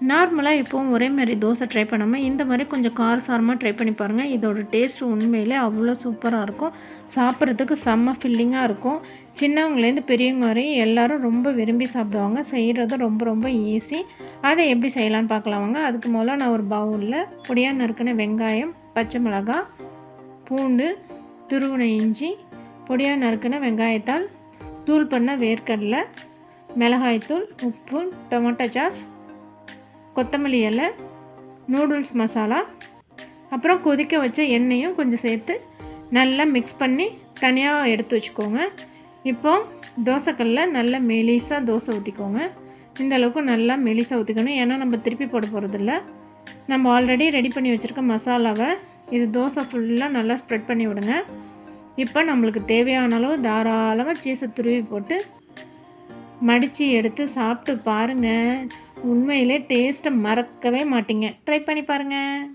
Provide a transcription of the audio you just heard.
நார்மலாக எப்போவும் ஒரே மாதிரி தோசை ட்ரை பண்ணாமல் இந்த மாதிரி கொஞ்சம் காரசாரமாக ட்ரை பண்ணி பாருங்கள். இதோட டேஸ்ட் உண்மையிலே அவ்வளோ சூப்பராக இருக்கும். சாப்பிட்றதுக்கு செம்ம ஃபில்லிங்காக இருக்கும். சின்னவங்கலேருந்து பெரியவங்க வரையும் எல்லோரும் ரொம்ப விரும்பி சாப்பிடுவாங்க. செய்கிறது ரொம்ப ரொம்ப ஈஸி. அதை எப்படி செய்யலான்னு பார்க்கலாம் வாங்க. அதுக்கு முதல்ல நான் ஒரு பவுலில் பொடியாக நறுக்கின வெங்காயம், பச்சை மிளகாய், பூண்டு, துருவின இஞ்சி, பொடியாக நறுக்கின வெங்காயத்தால், தூள் பண்ண வேர்க்கடலை, மிளகாய்த்தூள், உப்பு, டொமேட்டோ சாஸ், கொத்தமல்லி இலை, நூடுல்ஸ் மசாலா, அப்புறம் கொதிக்க வச்ச எண்ணெயும் கொஞ்சம் சேர்த்து நல்லா மிக்ஸ் பண்ணி தனியாக எடுத்து வச்சுக்கோங்க. இப்போது தோசைக்கல்லில் நல்லா மெலிசாக தோசை ஊற்றிக்கோங்க. இந்த அளவுக்கு நல்லா மெலிசாக ஊற்றிக்கணும். ஏன்னா நம்ம திருப்பி போட போகிறதில்ல. நம்ம ஆல்ரெடி ரெடி பண்ணி வச்சுருக்க மசாலாவை இது தோசை ஃபுல்லாக நல்லா ஸ்ப்ரெட் பண்ணி விடுங்க. இப்போ நம்மளுக்கு தேவையான அளவு தாராளமாக சீஸை துருவி போட்டு மடித்து எடுத்து சாப்பிட்டு பாருங்கள். உண்மையிலே டேஸ்ட்டை மறக்கவே மாட்டீங்க. ட்ரை பண்ணி பாருங்கள்.